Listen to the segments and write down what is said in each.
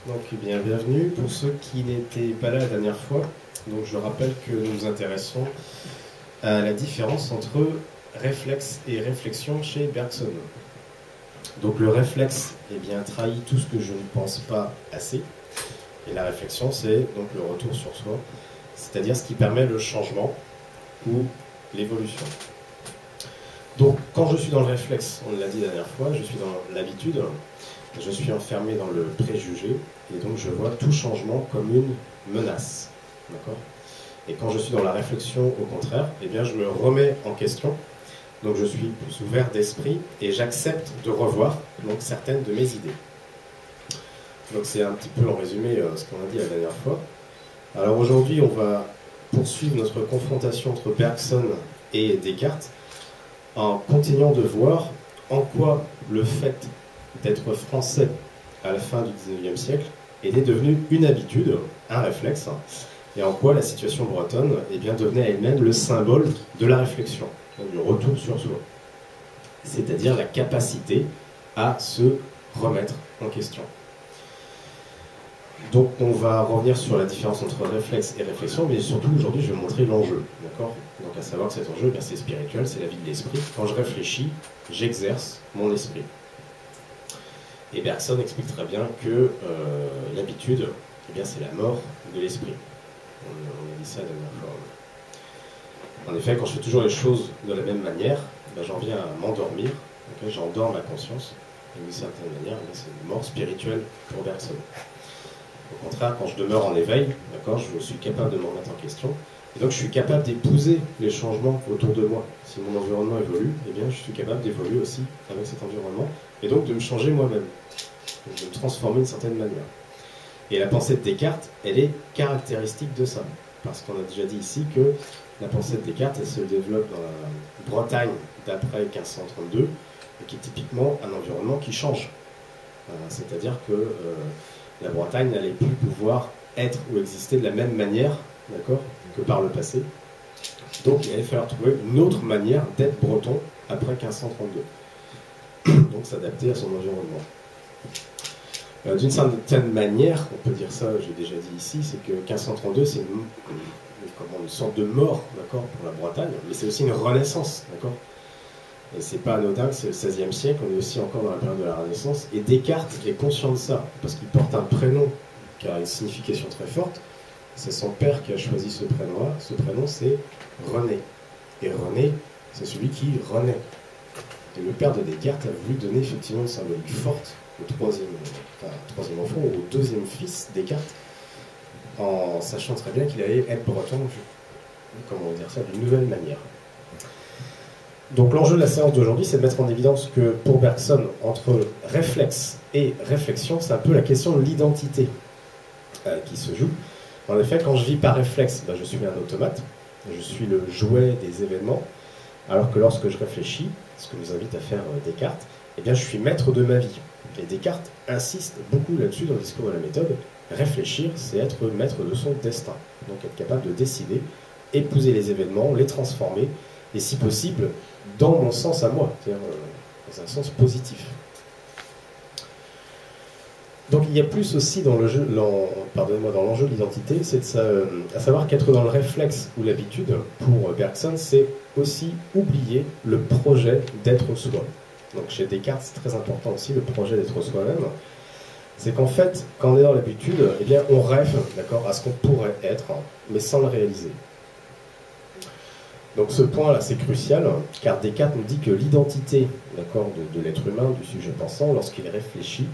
Donc, bienvenue pour ceux qui n'étaient pas là la dernière fois. Donc, je rappelle que nous nous intéressons à la différence entre réflexe et réflexion chez Bergson. Donc, le réflexe trahit tout ce que je ne pense pas assez. Et la réflexion, c'est donc le retour sur soi, c'est-à-dire ce qui permet le changement ou l'évolution. Donc, quand je suis dans le réflexe, on l'a dit la dernière fois, je suis dans l'habitude, je suis enfermé dans le préjugé, et donc je vois tout changement comme une menace. D'accord ? Et quand je suis dans la réflexion, au contraire, je me remets en question, donc je suis plus ouvert d'esprit, et j'accepte de revoir donc, certaines de mes idées. Donc c'est un petit peu en résumé ce qu'on a dit la dernière fois. Alors aujourd'hui, on va poursuivre notre confrontation entre Bergson et Descartes, en continuant de voir en quoi le fait d'être français à la fin du XIXe siècle était devenu une habitude, un réflexe, et en quoi la situation bretonne devenait elle-même le symbole de la réflexion, donc du retour sur soi, c'est-à-dire la capacité à se remettre en question. Donc on va revenir sur la différence entre réflexe et réflexion, mais surtout aujourd'hui je vais montrer l'enjeu, d'accord ? Donc à savoir que cet enjeu, c'est spirituel, c'est la vie de l'esprit. Quand je réfléchis, j'exerce mon esprit. Et Bergson explique très bien que l'habitude, c'est la mort de l'esprit. On a dit ça la dernière fois. En effet, quand je fais toujours les choses de la même manière, j'en viens à m'endormir, okay, j'endors ma conscience, et d'une certaine manière, c'est une mort spirituelle pour Bergson. Au contraire, quand je demeure en éveil, je suis capable de me remettre en question, et donc je suis capable d'épouser les changements autour de moi. Si mon environnement évolue, je suis capable d'évoluer aussi avec cet environnement, et donc de me changer moi-même, de me transformer d'une certaine manière. Et la pensée de Descartes, elle est caractéristique de ça, parce qu'on a déjà dit ici que la pensée de Descartes, elle se développe dans la Bretagne d'après 1532, et qui est typiquement un environnement qui change. C'est-à-dire que la Bretagne n'allait plus pouvoir être ou exister de la même manière, que par le passé. Donc il allait falloir trouver une autre manière d'être breton après 1532. Donc s'adapter à son environnement. D'une certaine manière, on peut dire ça, j'ai déjà dit ici, c'est que 1532, c'est une sorte de mort, pour la Bretagne, mais c'est aussi une renaissance, Et c'est pas anodin que c'est le XVIe siècle, on est aussi encore dans la période de la Renaissance, et Descartes est conscient de ça, parce qu'il porte un prénom qui a une signification très forte. C'est son père qui a choisi ce prénom-là. Ce prénom, c'est René. Et René, c'est celui qui renaît. Et le père de Descartes a voulu donner effectivement une symbolique forte au troisième enfant, ou au deuxième fils, Descartes, en sachant très bien qu'il allait être breton, comment dire ça, d'une nouvelle manière. Donc l'enjeu de la séance d'aujourd'hui, c'est de mettre en évidence que pour Bergson, entre réflexe et réflexion, c'est un peu la question de l'identité qui se joue. En effet, quand je vis par réflexe, je suis un automate, je suis le jouet des événements, alors que lorsque je réfléchis, ce que nous invite à faire Descartes, je suis maître de ma vie. Et Descartes insiste beaucoup là-dessus dans le discours de la méthode. Réfléchir, c'est être maître de son destin. Donc être capable de décider, épouser les événements, les transformer, et si possible, dans mon sens à moi, c'est-à-dire dans un sens positif. Donc il y a plus aussi dans l'enjeu de l'identité, c'est à savoir qu'être dans le réflexe ou l'habitude, pour Bergson, c'est aussi oublier le projet d'être soi. Donc chez Descartes, c'est très important aussi, le projet d'être soi-même. C'est qu'en fait, quand on est dans l'habitude, on rêve à ce qu'on pourrait être, mais sans le réaliser. Donc ce point-là, c'est crucial, car Descartes nous dit que l'identité de l'être humain, du sujet pensant, lorsqu'il réfléchit,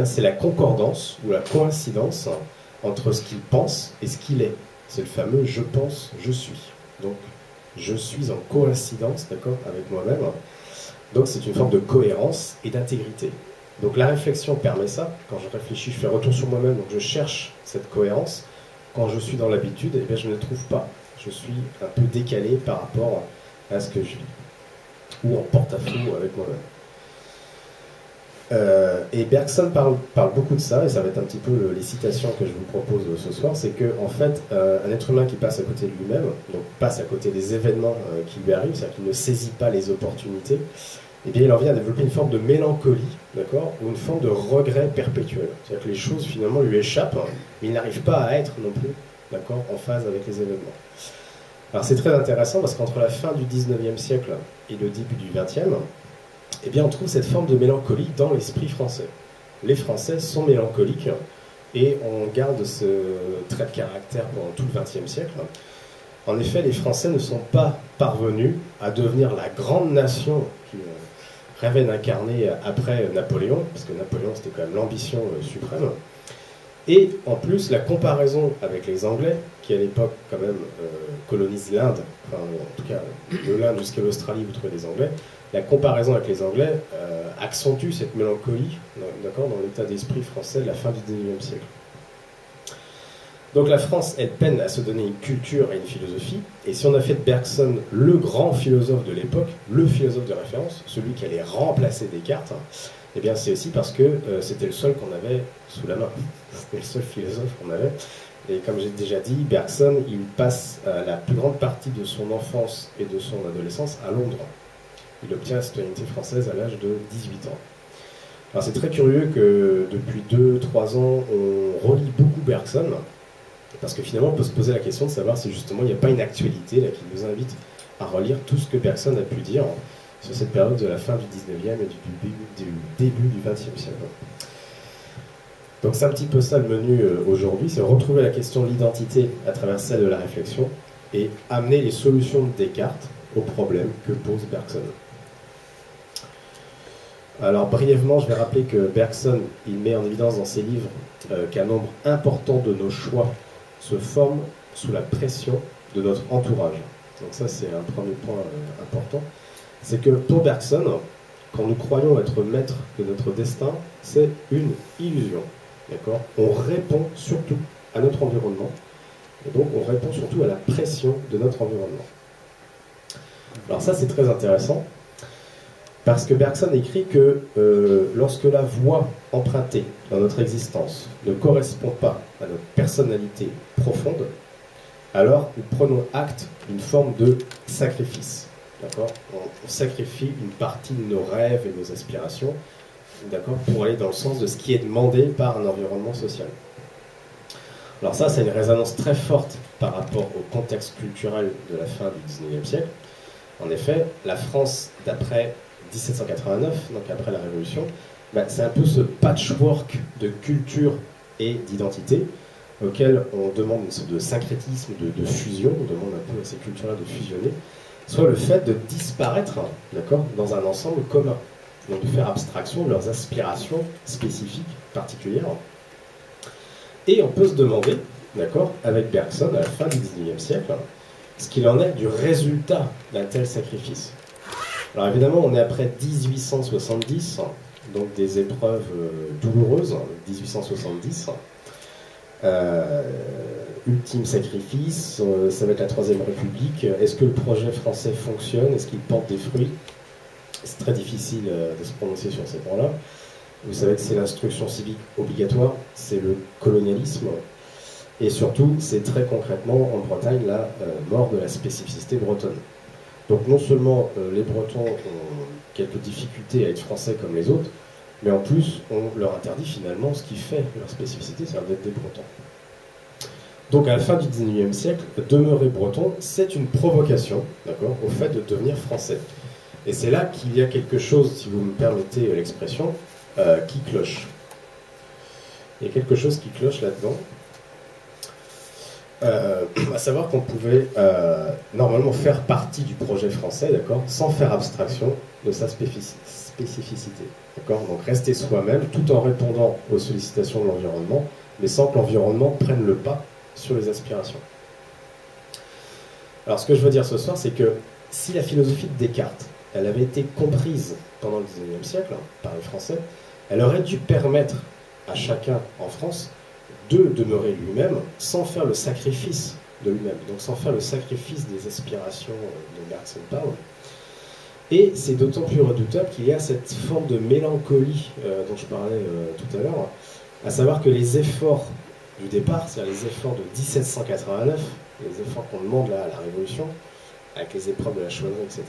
c'est la concordance ou la coïncidence entre ce qu'il pense et ce qu'il est. C'est le fameux « je pense, je suis ». Donc je suis en coïncidence avec moi-même. Donc c'est une forme de cohérence et d'intégrité. Donc la réflexion permet ça. Quand je réfléchis, je fais retour sur moi-même, donc je cherche cette cohérence. Quand je suis dans l'habitude, je ne la trouve pas. Je suis un peu décalé par rapport à ce que je vis, ou en porte-à-faux avec moi-même. Et Bergson parle beaucoup de ça, et ça va être un petit peu les citations que je vous propose ce soir, c'est que en fait, un être humain qui passe à côté de lui-même, donc passe à côté des événements qui lui arrivent, c'est-à-dire qu'il ne saisit pas les opportunités, eh bien, il en vient à développer une forme de mélancolie, d'accord, ou une forme de regret perpétuel. C'est-à-dire que les choses, finalement, lui échappent, mais il n'arrive pas à être non plus, d'accord, en phase avec les événements. Alors, c'est très intéressant parce qu'entre la fin du 19e siècle et le début du 20e, eh bien, on trouve cette forme de mélancolie dans l'esprit français. Les Français sont mélancoliques et on garde ce trait de caractère pendant tout le 20e siècle. En effet, les Français ne sont pas parvenus à devenir la grande nation qu'ils rêvaient d'incarner après Napoléon, parce que Napoléon c'était quand même l'ambition suprême. Et en plus, la comparaison avec les Anglais, qui à l'époque quand même colonisent l'Inde, enfin en tout cas de l'Inde jusqu'à l'Australie, vous trouvez les Anglais, la comparaison avec les Anglais accentue cette mélancolie, d'accord, dans l'état d'esprit français de la fin du 19e siècle. Donc la France, elle peine à se donner une culture et une philosophie, et si on a fait de Bergson le grand philosophe de l'époque, le philosophe de référence, celui qui allait remplacer Descartes, eh bien c'est aussi parce que c'était le seul qu'on avait sous la main. C'était le seul philosophe qu'on avait. Et comme j'ai déjà dit, Bergson, il passe la plus grande partie de son enfance et de son adolescence à Londres. Il obtient la citoyenneté française à l'âge de 18 ans. Alors c'est très curieux que depuis 2-3 ans, on relit beaucoup Bergson, parce que finalement, on peut se poser la question de savoir si justement il n'y a pas une actualité là, qui nous invite à relire tout ce que Bergson a pu dire sur cette période de la fin du 19e et du début du 20e siècle. Donc c'est un petit peu ça le menu aujourd'hui, c'est retrouver la question de l'identité à travers celle de la réflexion et amener les solutions de Descartes aux problèmes que pose Bergson. Alors brièvement, je vais rappeler que Bergson, il met en évidence dans ses livres qu'un nombre important de nos choix se forme sous la pression de notre entourage. Donc ça, c'est un premier point important. C'est que pour Bergson, quand nous croyons être maîtres de notre destin, c'est une illusion. D'accord ? On répond surtout à notre environnement, et donc on répond surtout à la pression de notre environnement. Alors ça, c'est très intéressant, parce que Bergson écrit que lorsque la voie empruntée dans notre existence ne correspond pas à notre personnalité profonde, alors nous prenons acte d'une forme de sacrifice. D'accord ? On sacrifie une partie de nos rêves et nos aspirations, d'accord, pour aller dans le sens de ce qui est demandé par un environnement social. Alors ça, c'est une résonance très forte par rapport au contexte culturel de la fin du 19e siècle. En effet, la France d'après 1789, donc après la Révolution, c'est un peu ce patchwork de culture et d'identité auquel on demande une sorte de syncrétisme, de fusion, on demande un peu à ces cultures-là de fusionner, soit le fait de disparaître, d'accord, dans un ensemble commun, donc de faire abstraction de leurs aspirations spécifiques, particulières. Et on peut se demander, d'accord, avec Bergson, à la fin du 19e siècle, ce qu'il en est du résultat d'un tel sacrifice. Alors évidemment, on est après 1870, donc des épreuves douloureuses, 1870, ultime sacrifice, ça va être la Troisième République. Est-ce que le projet français fonctionne? Est-ce qu'il porte des fruits? C'est très difficile de se prononcer sur ces points-là. Vous savez que c'est l'instruction civique obligatoire, c'est le colonialisme, et surtout, c'est très concrètement en Bretagne la mort de la spécificité bretonne. Donc non seulement les Bretons ont quelques difficultés à être français comme les autres, mais en plus, on leur interdit finalement ce qui fait leur spécificité, c'est-à-dire d'être des Bretons. Donc à la fin du 19e siècle, demeurer breton, c'est une provocation, d'accord, au fait de devenir français. Et c'est là qu'il y a quelque chose, si vous me permettez l'expression, qui cloche. Il y a quelque chose qui cloche là-dedans. À savoir qu'on pouvait normalement faire partie du projet français, d'accord, sans faire abstraction de sa spécificité. D'accord, donc rester soi-même tout en répondant aux sollicitations de l'environnement, mais sans que l'environnement prenne le pas sur les aspirations. Alors ce que je veux dire ce soir, c'est que si la philosophie de Descartes, elle avait été comprise pendant le XIXe siècle par les Français, elle aurait dû permettre à chacun en France de demeurer lui-même sans faire le sacrifice de lui-même, donc sans faire le sacrifice des aspirations dont Bergson parle. Et c'est d'autant plus redoutable qu'il y a cette forme de mélancolie dont je parlais tout à l'heure, à savoir que les efforts du départ, c'est-à-dire les efforts de 1789, les efforts qu'on demande là à la Révolution, avec les épreuves de la chevalerie, etc.,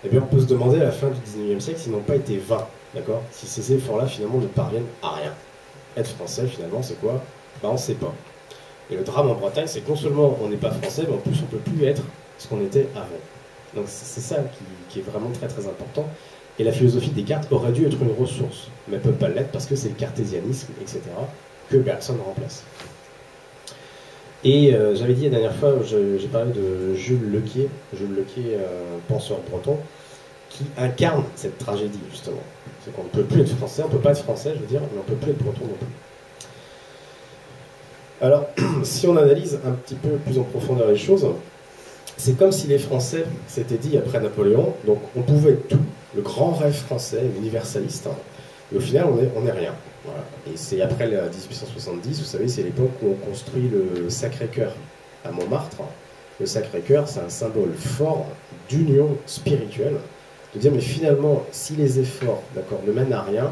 eh bien, on peut se demander à la fin du 19e siècle s'ils n'ont pas été vains, d'accord? Si ces efforts-là, finalement, ne parviennent à rien. Être français, finalement, c'est quoi? Ben, on ne sait pas. Et le drame en Bretagne, c'est que non seulement on n'est pas français, mais en plus, on ne peut plus être ce qu'on était avant. Donc, c'est ça qui est vraiment très, très important. Et la philosophie des cartes aurait dû être une ressource, mais ne peut pas l'être parce que c'est le cartésianisme, etc., que Bergson remplace. Et j'avais dit la dernière fois, j'ai parlé de Jules Lequier, penseur breton, qui incarne cette tragédie, justement. C'est qu'on ne peut plus être français, on ne peut pas être français, je veux dire, mais on ne peut plus être breton non plus. Alors, si on analyse un petit peu plus en profondeur les choses, c'est comme si les Français s'étaient dit après Napoléon, donc on pouvait être tout, le grand rêve français, l'universaliste, hein, et au final on n'est rien. Voilà. Et c'est après 1870, vous savez, c'est l'époque où on construit le Sacré-Cœur à Montmartre. Le Sacré-Cœur, c'est un symbole fort d'union spirituelle, de dire mais finalement, si les efforts, d'accord, ne mènent à rien,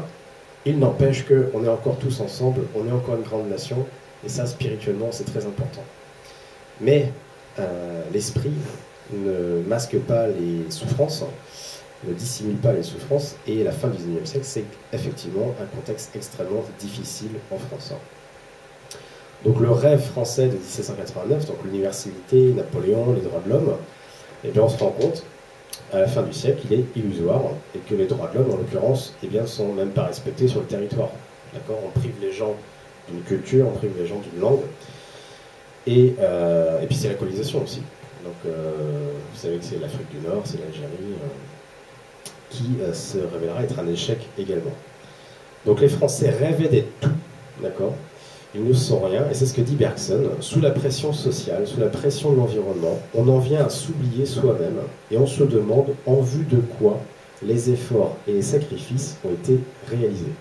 il n'empêche qu'on est encore tous ensemble, on est encore une grande nation, et ça spirituellement c'est très important. Mais l'esprit ne masque pas les souffrances, ne dissimule pas les souffrances, et la fin du XIXe siècle, c'est effectivement un contexte extrêmement difficile en France. Donc le rêve français de 1789, donc l'universalité, Napoléon, les droits de l'homme, eh bien on se rend compte, à la fin du siècle, il est illusoire, et que les droits de l'homme, en l'occurrence, eh bien, sont même pas respectés sur le territoire. D'accord ? On prive les gens d'une culture, on prive les gens d'une langue, et puis c'est la colonisation aussi. Donc vous savez que c'est l'Afrique du Nord, c'est l'Algérie, qui se révélera être un échec également. Donc les Français rêvaient d'être tout, d'accord ? Ils ne sont rien, et c'est ce que dit Bergson, sous la pression sociale, sous la pression de l'environnement, on en vient à s'oublier soi-même, et on se demande en vue de quoi les efforts et les sacrifices ont été réalisés.